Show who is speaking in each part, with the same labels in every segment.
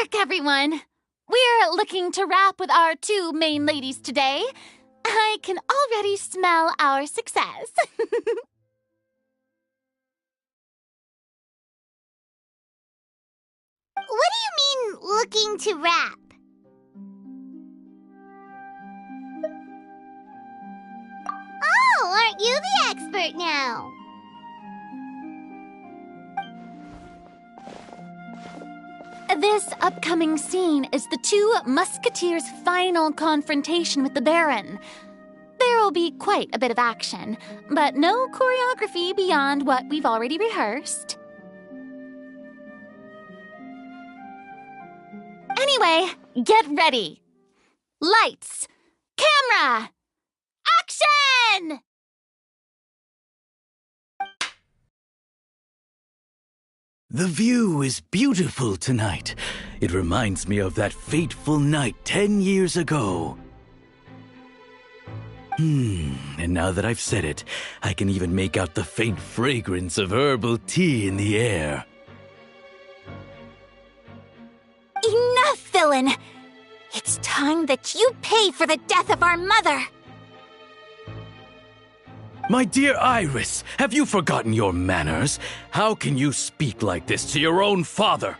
Speaker 1: work, everyone! We're looking to wrap with our two main ladies today. I can already smell our success.
Speaker 2: What do you mean, looking to rap? Oh, aren't you the expert now?
Speaker 1: This upcoming scene is the two musketeers' final confrontation with the Baron. There will be quite a bit of action, but no choreography beyond what we've already rehearsed. Anyway, get ready. Lights, camera, action!
Speaker 3: The view is beautiful tonight. It reminds me of that fateful night 10 years ago. And now that I've said it, I can even make out the faint fragrance of herbal tea in the air.
Speaker 2: Enough, villain! It's time that you pay for the death of our mother!
Speaker 3: My dear Iris, have you forgotten your manners? How can you speak like this to your own father?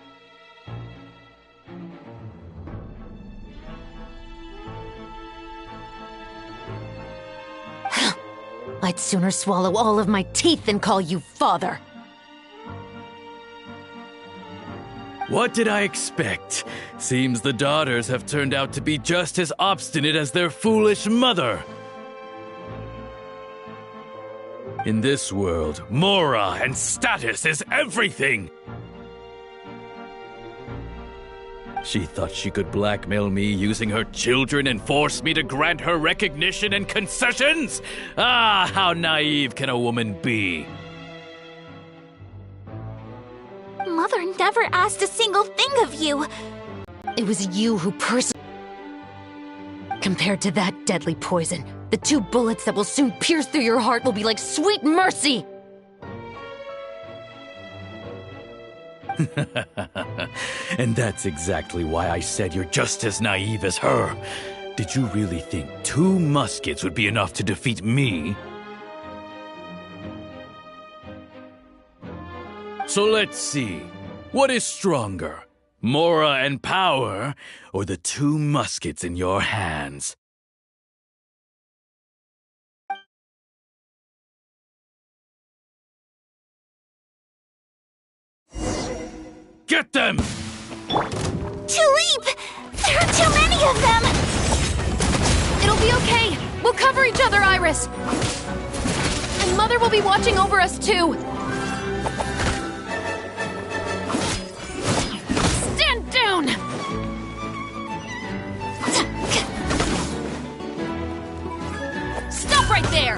Speaker 4: I'd sooner swallow all of my teeth than call you father.
Speaker 3: What did I expect? Seems the daughters have turned out to be just as obstinate as their foolish mother. In this world, mora and status is everything! She thought she could blackmail me using her children and force me to grant her recognition and concessions? Ah, how naive can a woman be?
Speaker 2: Mother never asked a single thing of you!
Speaker 4: It was you who Compared to that deadly poison, the two bullets that will soon pierce through your heart will be like sweet mercy!
Speaker 3: And that's exactly why I said you're just as naive as her. Did you really think 2 muskets would be enough to defeat me? So let's see. What is stronger? Mora and power, or the 2 muskets in your hands? Get them!
Speaker 2: Tulip! There are too many of them!
Speaker 1: It'll be okay. We'll cover each other, Iris. And Mother will be watching over us, too. Stand down! Stop right there!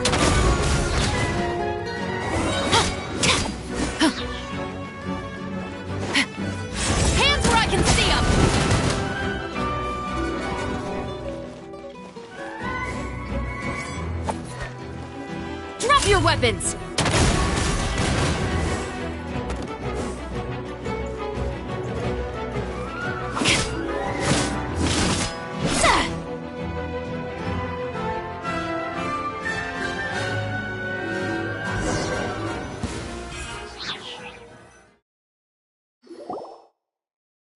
Speaker 1: Hands where I can see them! Drop your weapons!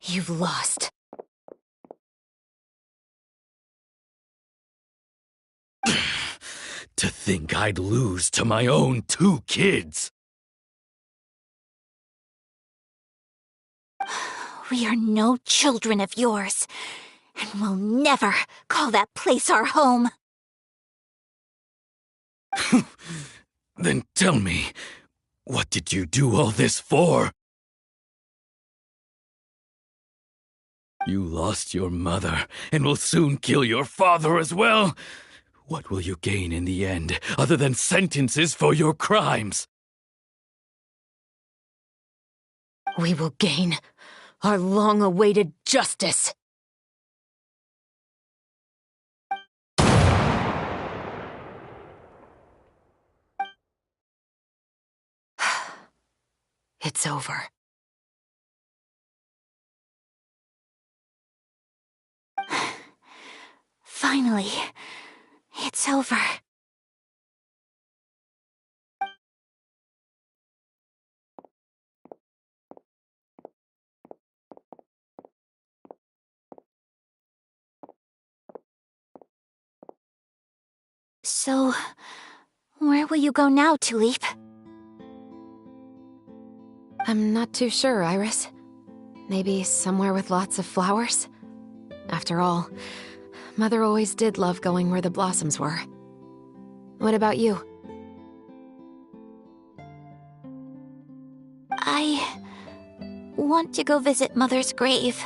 Speaker 4: You've lost.
Speaker 3: To think I'd lose to my own 2 kids!
Speaker 2: We are no children of yours, and we'll never call that place our home.
Speaker 3: Then tell me, what did you do all this for? You lost your mother, and will soon kill your father as well. What will you gain in the end, other than sentences for your crimes?
Speaker 4: We will gain our long-awaited justice. It's over.
Speaker 2: Finally, it's over. So, where will you go now, Tulip?
Speaker 4: I'm not too sure, Iris. Maybe somewhere with lots of flowers? After all, Mother always did love going where the blossoms were. What about you?
Speaker 2: I want to go visit Mother's grave.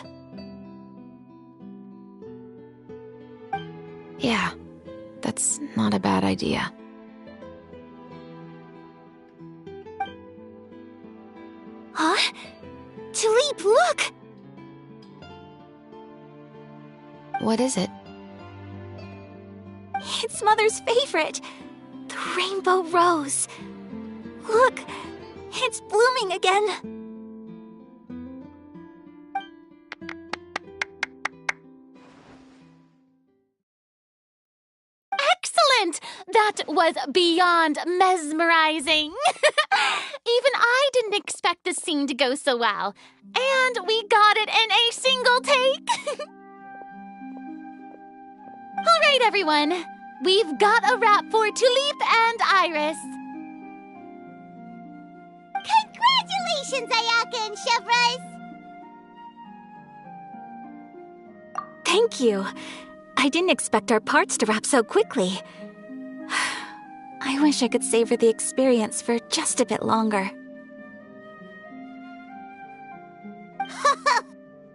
Speaker 4: Yeah, that's not a bad idea.
Speaker 2: Huh? Tulip, look!
Speaker 4: What is it?
Speaker 2: It's Mother's favorite, the rainbow rose. Look, it's blooming again.
Speaker 1: Excellent! That was beyond mesmerizing. Even I didn't expect the scene to go so well. And we got it in a single take. All right, everyone. We've got a wrap for Tulip and Iris.
Speaker 5: Congratulations, Ayaka and Chevres!
Speaker 2: Thank you. I didn't expect our parts to wrap so quickly. I wish I could savor the experience for just a bit longer.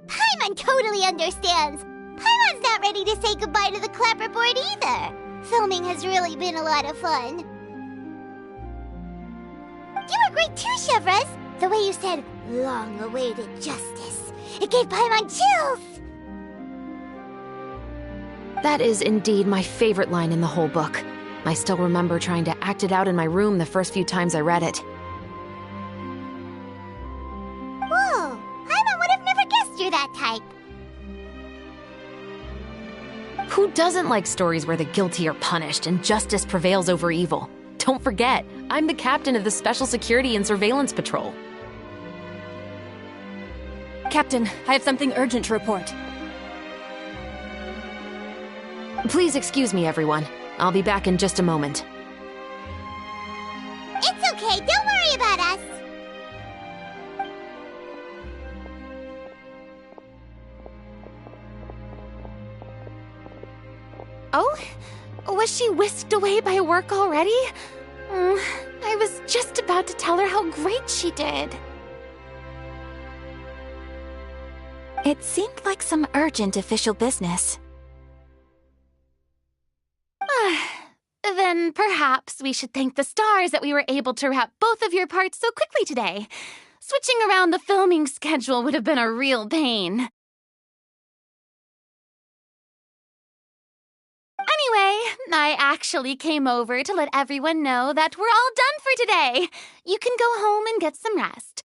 Speaker 5: Paimon totally understands. Paimon's not ready to say goodbye to the clapperboard either. Filming has really been a lot of fun. You were great too, Chevres. The way you said, long-awaited justice. It gave Paimon chills.
Speaker 4: That is indeed my favorite line in the whole book. I still remember trying to act it out in my room the first few times I read it.
Speaker 5: Whoa, Paimon would have never guessed you're that type.
Speaker 4: Who doesn't like stories where the guilty are punished and justice prevails over evil? Don't forget, I'm the captain of the Special Security and Surveillance Patrol.
Speaker 6: Captain, I have something urgent to report.
Speaker 4: Please excuse me, everyone. I'll be back in just a moment.
Speaker 5: It's okay, don't worry about us.
Speaker 1: Oh? Was she whisked away by work already? I was just about to tell her how great she did.
Speaker 2: It seemed like some urgent official business.
Speaker 1: Then perhaps we should thank the stars that we were able to wrap both of your parts so quickly today. Switching around the filming schedule would have been a real pain. Anyway, I actually came over to let everyone know that we're all done for today. You can go home and get some rest.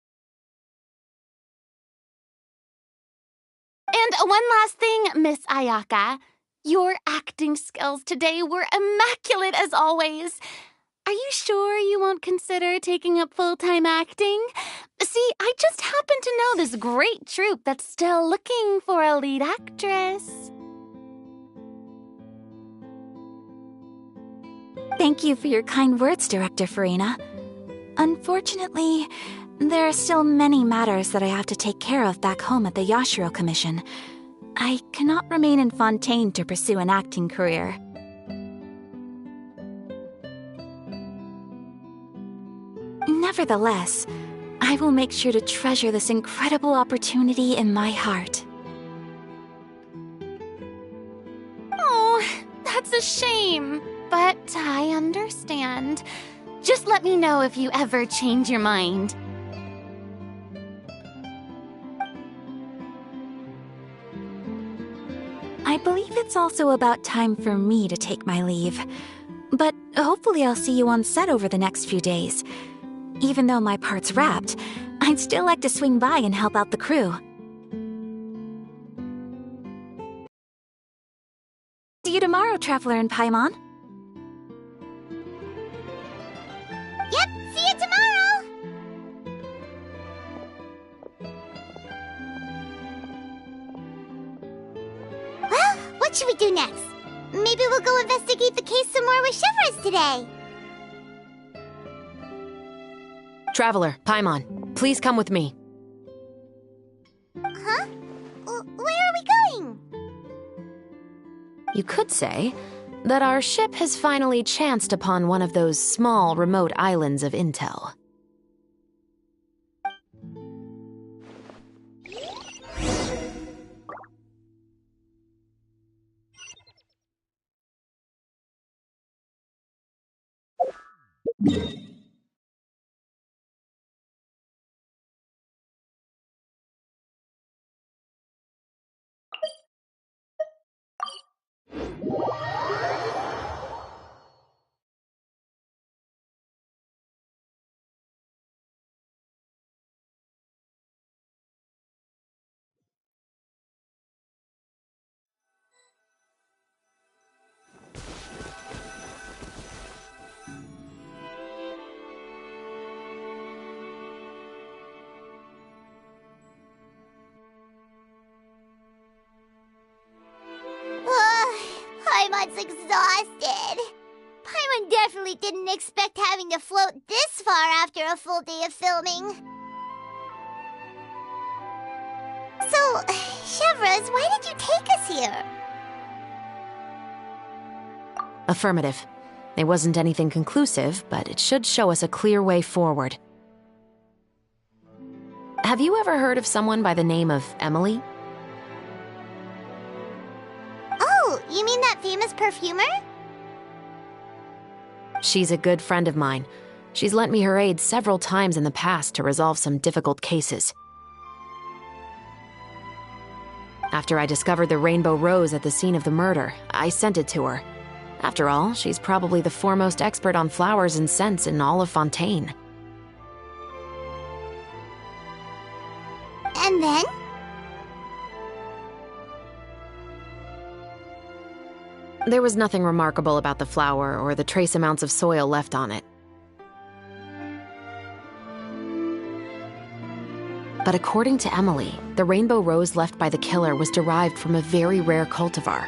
Speaker 1: And one last thing, Miss Ayaka. Your acting skills today were immaculate as always. Are you sure you won't consider taking up full-time acting? See, I just happen to know this great troupe that's still looking for a lead actress.
Speaker 2: Thank you for your kind words, Director Farina. Unfortunately, there are still many matters that I have to take care of back home at the Yashiro Commission. I cannot remain in Fontaine to pursue an acting career. Nevertheless, I will make sure to treasure this incredible opportunity in my heart.
Speaker 1: Oh, that's a shame, but I understand. Just let me know if you ever change your mind.
Speaker 2: I believe it's also about time for me to take my leave. But hopefully I'll see you on set over the next few days. Even though my part's wrapped, I'd still like to swing by and help out the crew. See you tomorrow, Traveler and Paimon.
Speaker 5: Yep, see you tomorrow! Well, what should we do next? Maybe we'll go investigate the case some more with Chevres today.
Speaker 4: Traveler, Paimon, please come with me.
Speaker 5: Huh? Where are we going?
Speaker 4: You could say that our ship has finally chanced upon one of those small, remote islands of intel.
Speaker 5: Paimon's exhausted. Paimon definitely didn't expect having to float this far after a full day of filming. So, Chevres, why did you take us here?
Speaker 4: Affirmative. It wasn't anything conclusive, but it should show us a clear way forward. Have you ever heard of someone by the name of Emily?
Speaker 5: Oh, you mean that famous perfumer?
Speaker 4: She's a good friend of mine. She's lent me her aid several times in the past to resolve some difficult cases. After I discovered the rainbow rose at the scene of the murder, I sent it to her. After all, she's probably the foremost expert on flowers and scents in all of Fontaine.
Speaker 5: And then?
Speaker 4: There was nothing remarkable about the flower or the trace amounts of soil left on it. But according to Emily, the rainbow rose left by the killer was derived from a very rare cultivar.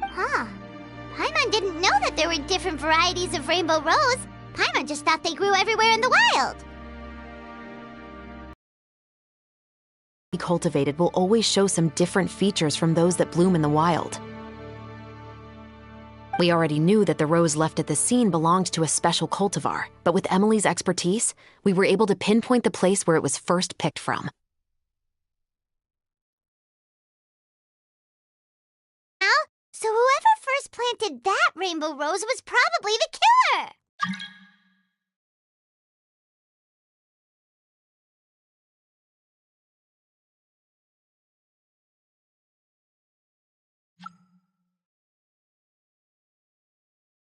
Speaker 5: Huh. Paimon didn't know that there were different varieties of rainbow rose. Paimon just thought they grew everywhere in the wild.
Speaker 4: Cultivated will always show some different features from those that bloom in the wild. We already knew that the rose left at the scene belonged to a special cultivar, but with Emily's expertise, we were able to pinpoint the place where it was first picked from.
Speaker 5: So whoever first planted that rainbow rose was probably the killer!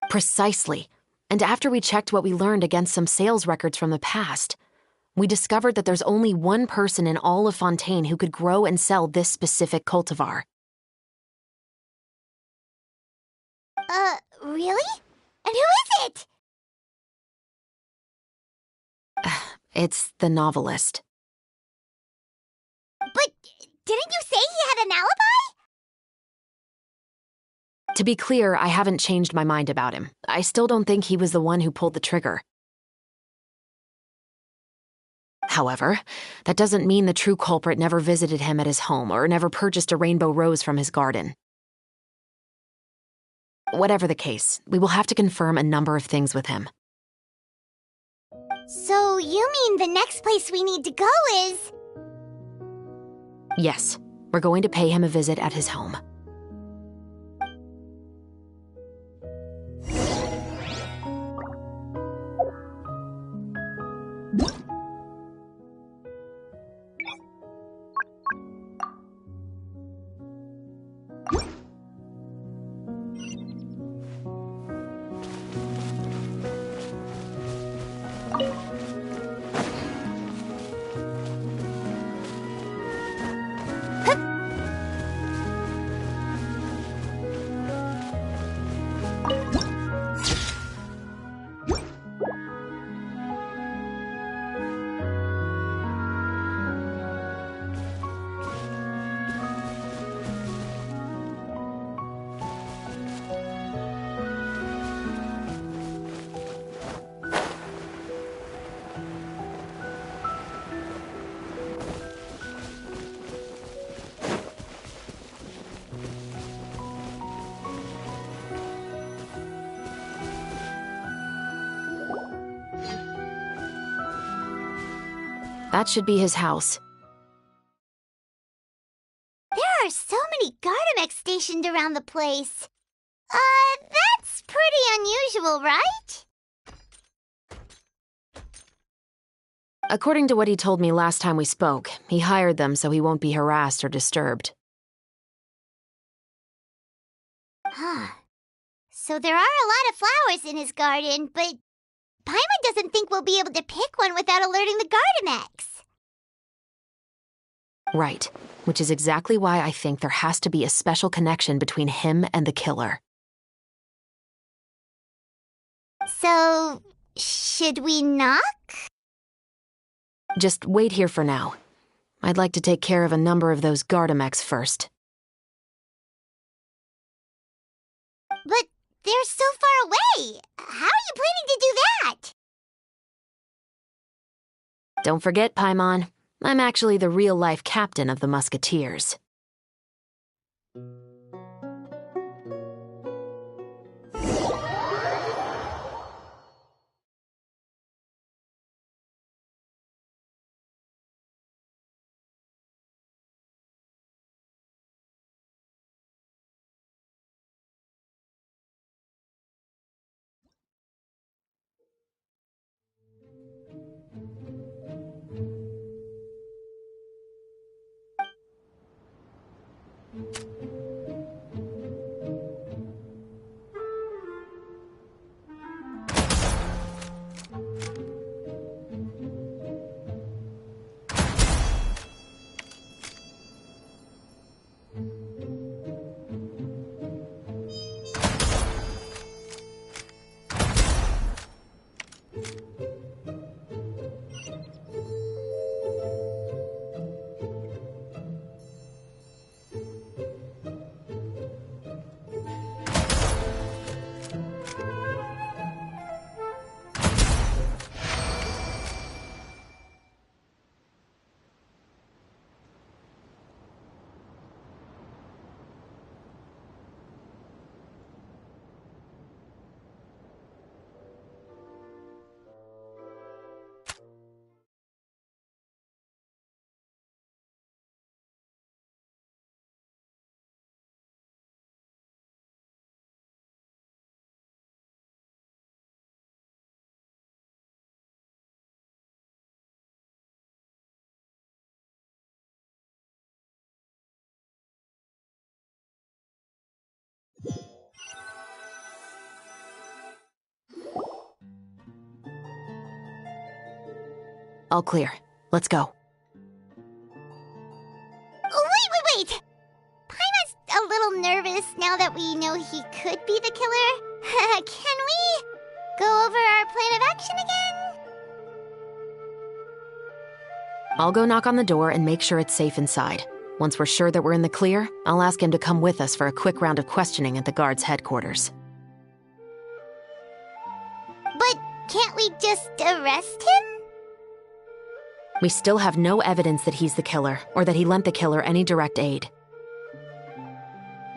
Speaker 4: Precisely. And after we checked what we learned against some sales records from the past, we discovered that there's only one person in all of Fontaine who could grow and sell this specific cultivar.
Speaker 5: Really? And who is it?
Speaker 4: It's the novelist.
Speaker 5: But didn't you say he had an alibi?
Speaker 4: To be clear, I haven't changed my mind about him. I still don't think he was the one who pulled the trigger. However, that doesn't mean the true culprit never visited him at his home or never purchased a rainbow rose from his garden. Whatever the case, we will have to confirm a number of things with him.
Speaker 5: So you mean the next place we need to go is...
Speaker 4: Yes, we're going to pay him a visit at his home. That should be his house.
Speaker 5: There are so many Gardamex stationed around the place. That's pretty unusual, right?
Speaker 4: According to what he told me last time we spoke, he hired them so he won't be harassed or disturbed.
Speaker 5: Huh. So there are a lot of flowers in his garden, but Paimon doesn't think we'll be able to pick one without alerting the Gardamex.
Speaker 4: Right, which is exactly why I think there has to be a special connection between him and the killer.
Speaker 5: So, should we knock?
Speaker 4: Just wait here for now. I'd like to take care of a number of those Gardamex first.
Speaker 5: But they're so far away. How are you planning to do that?
Speaker 4: Don't forget, Paimon, I'm actually the real-life captain of the Musketeers. All clear. Let's go.
Speaker 5: Wait! Paimon's a little nervous now that we know he could be the killer. Can we go over our plan of action again?
Speaker 4: I'll go knock on the door and make sure it's safe inside. Once we're sure that we're in the clear, I'll ask him to come with us for a quick round of questioning at the guard's headquarters.
Speaker 5: But can't we just arrest him?
Speaker 4: We still have no evidence that he's the killer, or that he lent the killer any direct aid.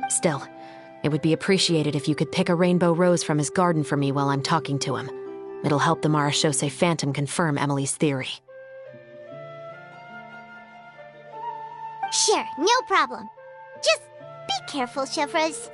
Speaker 4: Still, it would be appreciated if you could pick a rainbow rose from his garden for me while I'm talking to him. It'll help the Marachose Phantom confirm Emily's theory.
Speaker 5: Sure, no problem. Just be careful, Chevreuse.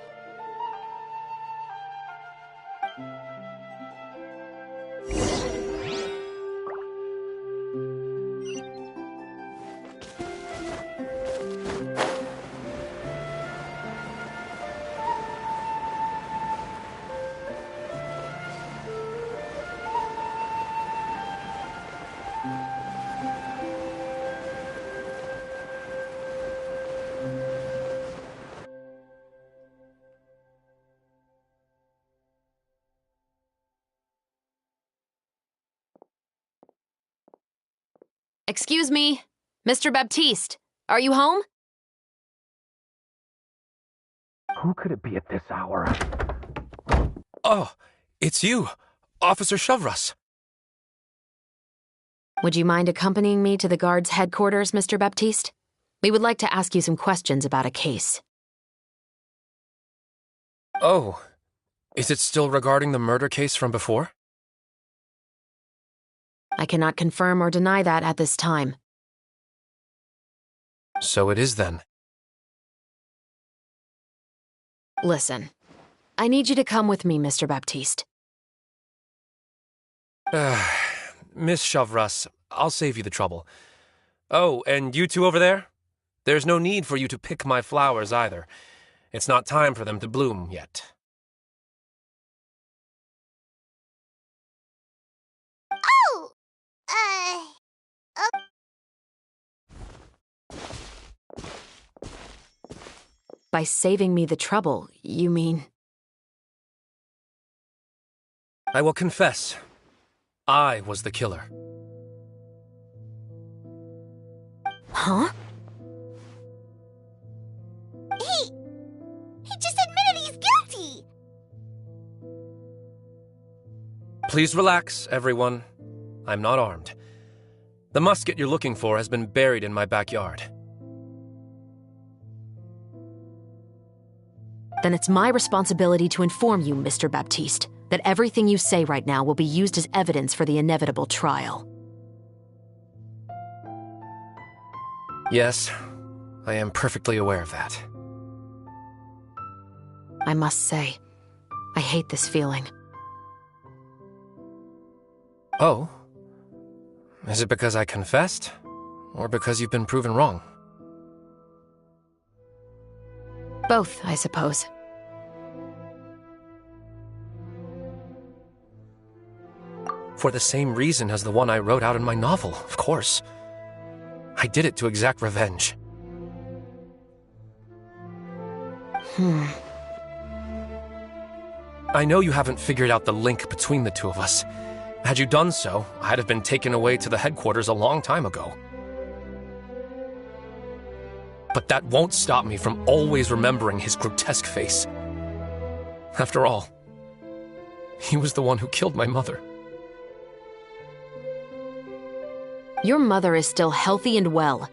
Speaker 4: Excuse me, Mr. Baptiste, are you home?
Speaker 7: Who could it be at this hour? Oh, it's you, Officer Chevreuse.
Speaker 4: Would you mind accompanying me to the guard's headquarters, Mr. Baptiste? We would like to ask you some questions about a case.
Speaker 7: Oh, is it still regarding the murder case from before?
Speaker 4: I cannot confirm or deny that at this time.
Speaker 7: So it is then.
Speaker 4: Listen, I need you to come with me, Mr. Baptiste.
Speaker 7: Miss Chavras, I'll save you the trouble. Oh, and you two over there? There's no need for you to pick my flowers either. It's not time for them to bloom yet.
Speaker 5: Oh!
Speaker 4: By saving me the trouble, you mean...
Speaker 7: I will confess. I was the killer.
Speaker 4: Huh?
Speaker 5: He just admitted he's guilty!
Speaker 7: Please relax, everyone. I'm not armed. The musket you're looking for has been buried in my backyard.
Speaker 4: Then it's my responsibility to inform you, Mr. Baptiste, that everything you say right now will be used as evidence for the inevitable trial.
Speaker 7: Yes, I am perfectly aware of that.
Speaker 4: I must say, I hate this feeling.
Speaker 7: Oh? Is it because I confessed? Or because you've been proven wrong?
Speaker 4: Both, I suppose.
Speaker 7: For the same reason as the one I wrote out in my novel, of course. I did it to exact revenge. I know you haven't figured out the link between the two of us. Had you done so, I'd have been taken away to the headquarters a long time ago. But that won't stop me from always remembering his grotesque face. After all, he was the one who killed my mother.
Speaker 4: Your mother is still healthy and well.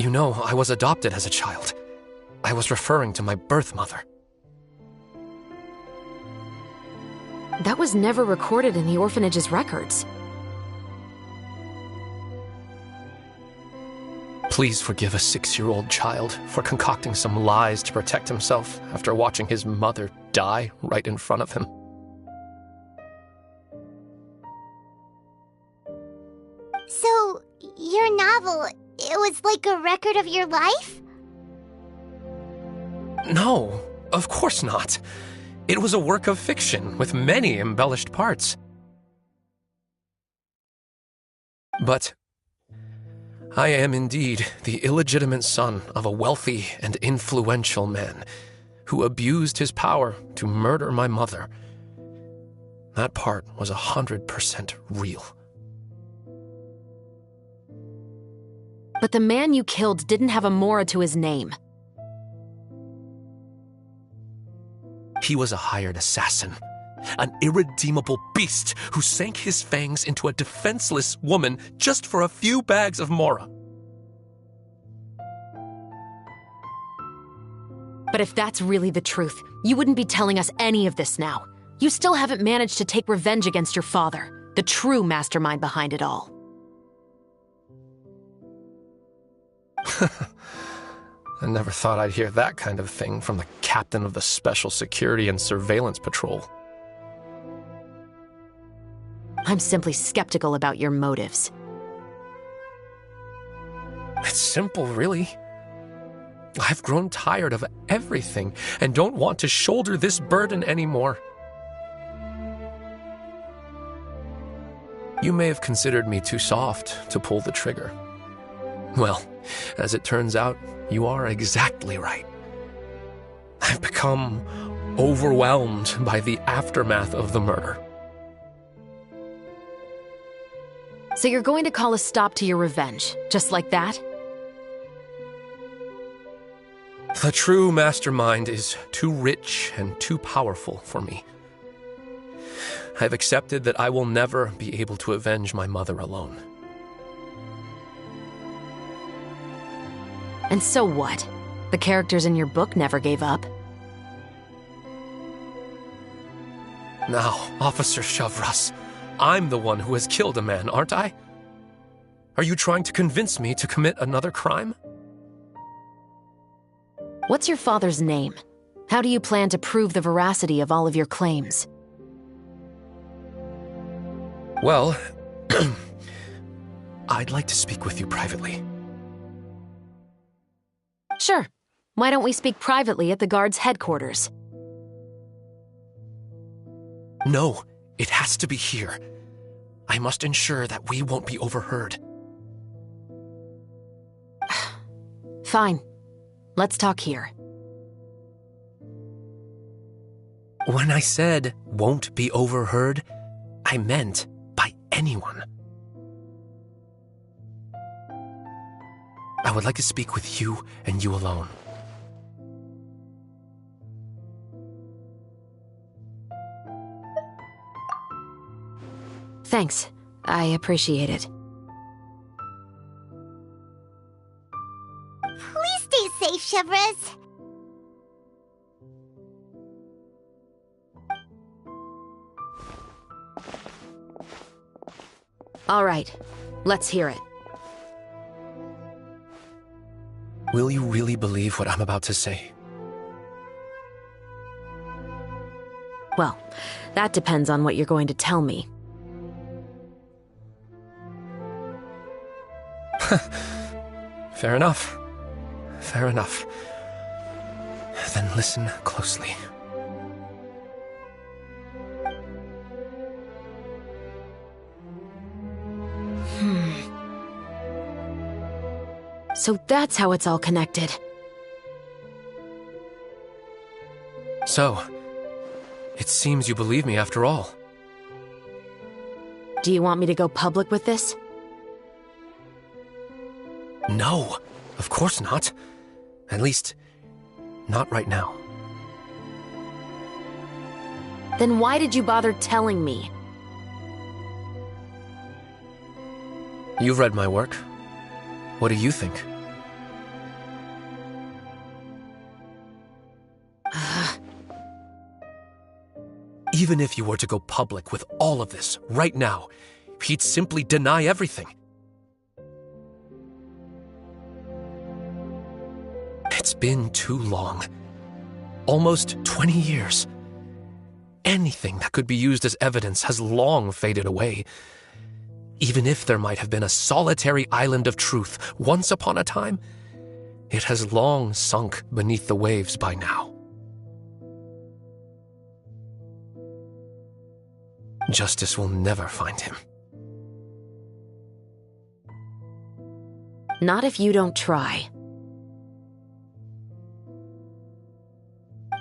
Speaker 7: You know, I was adopted as a child. I was referring to my birth mother.
Speaker 4: That was never recorded in the orphanage's records.
Speaker 7: Please forgive a 6-year-old child for concocting some lies to protect himself after watching his mother die right in front of him.
Speaker 5: So, your novel, it was like a record of your life?
Speaker 7: No, of course not. It was a work of fiction with many embellished parts. But I am indeed the illegitimate son of a wealthy and influential man who abused his power to murder my mother. That part was 100% real.
Speaker 4: But the man you killed didn't have a Mora to his name.
Speaker 7: He was a hired assassin, an irredeemable beast who sank his fangs into a defenseless woman just for a few bags of Mora.
Speaker 4: But if that's really the truth, you wouldn't be telling us any of this now. You still haven't managed to take revenge against your father, the true mastermind behind it all.
Speaker 7: I never thought I'd hear that kind of thing from the captain of the Special Security and Surveillance Patrol.
Speaker 4: I'm simply skeptical about your motives.
Speaker 7: It's simple, really. I've grown tired of everything and don't want to shoulder this burden anymore. You may have considered me too soft to pull the trigger. Well, as it turns out, you are exactly right. I've become overwhelmed by the aftermath of the murder.
Speaker 4: So you're going to call a stop to your revenge, just like that?
Speaker 7: The true mastermind is too rich and too powerful for me. I've accepted that I will never be able to avenge my mother alone.
Speaker 4: And so what? The characters in your book never gave up.
Speaker 7: Now, Officer Shavras, I'm the one who has killed a man, aren't I? Are you trying to convince me to commit another crime?
Speaker 4: What's your father's name? How do you plan to prove the veracity of all of your claims?
Speaker 7: Well, I'd like to speak with you privately.
Speaker 4: Sure. Why don't we speak privately at the guard's headquarters?
Speaker 7: No, it has to be here. I must ensure that we won't be overheard.
Speaker 4: Fine. Let's talk here.
Speaker 7: When I said won't be overheard, I meant by anyone. I would like to speak with you and you alone.
Speaker 4: Thanks. I appreciate it.
Speaker 5: Please stay safe, Shavras.
Speaker 4: All right. Let's hear it.
Speaker 7: Will you really believe what I'm about to say?
Speaker 4: Well, that depends on what you're going to tell me.
Speaker 7: Fair enough. Fair enough. Then listen closely.
Speaker 4: So that's how it's all connected.
Speaker 7: So, it seems you believe me after all.
Speaker 4: Do you want me to go public with this?
Speaker 7: No, of course not. At least, not right now.
Speaker 4: Then why did you bother telling me?
Speaker 7: You've read my work. What do you think? Even if you were to go public with all of this right now, he'd simply deny everything. It's been too long. Almost 20 years. Anything that could be used as evidence has long faded away. Even if there might have been a solitary island of truth once upon a time, it has long sunk beneath the waves by now. Justice will never find him.
Speaker 4: Not if you don't try.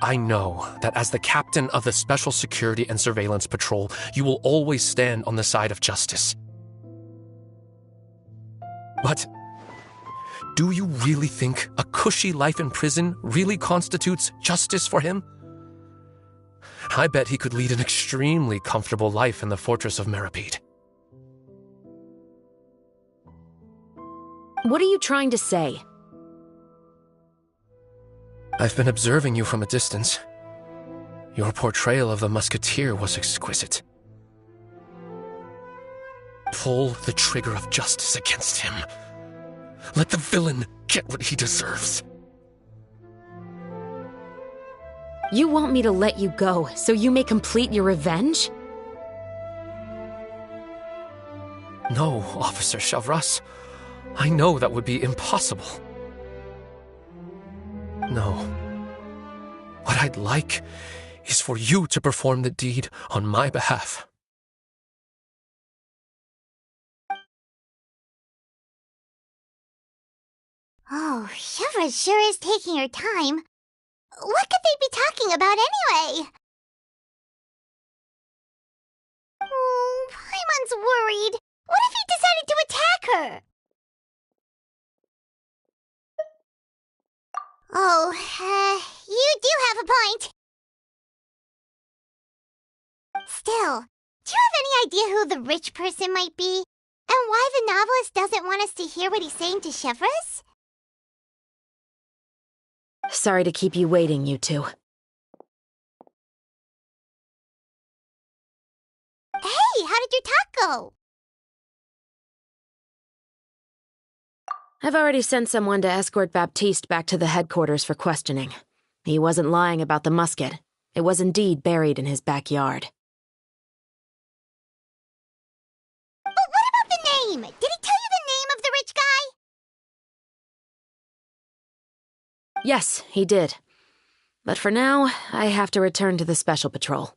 Speaker 7: I know that as the captain of the Special Security and Surveillance Patrol, you will always stand on the side of justice. But do you really think a cushy life in prison really constitutes justice for him? I bet he could lead an extremely comfortable life in the fortress of Meripede.
Speaker 4: What are you trying to say?
Speaker 7: I've been observing you from a distance. Your portrayal of the musketeer was exquisite. Pull the trigger of justice against him. Let the villain get what he deserves.
Speaker 4: You want me to let you go so you may complete your revenge?
Speaker 7: No, Officer Shavras. I know that would be impossible. No. What I'd like is for you to perform the deed on my behalf.
Speaker 5: Oh, Shavras sure is taking her time. What could they be talking about anyway? Oh, Paimon's worried. What if he decided to attack her? Oh, you do have a point. Still, do you have any idea who the rich person might be? And why the novelist doesn't want us to hear what he's saying to Shavras?
Speaker 4: Sorry to keep you waiting, you two.
Speaker 5: enjoyed your taco.
Speaker 4: I've already sent someone to escort Baptiste back to the headquarters for questioning. He wasn't lying about the musket. It was indeed buried in his backyard.
Speaker 5: But what about the name? Did he tell you the name of the rich guy?
Speaker 4: Yes, he did. But for now, I have to return to the Special Patrol.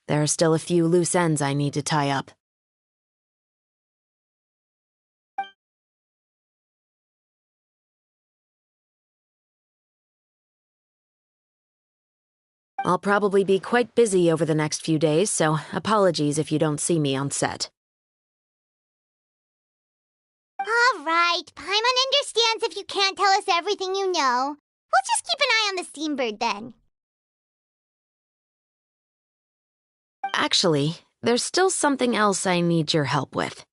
Speaker 4: There are still a few loose ends I need to tie up. I'll probably be quite busy over the next few days, so apologies if you don't see me on set.
Speaker 5: All right, Paimon understands if you can't tell us everything you know. We'll just keep an eye on the Steambird then.
Speaker 4: Actually, there's still something else I need your help with.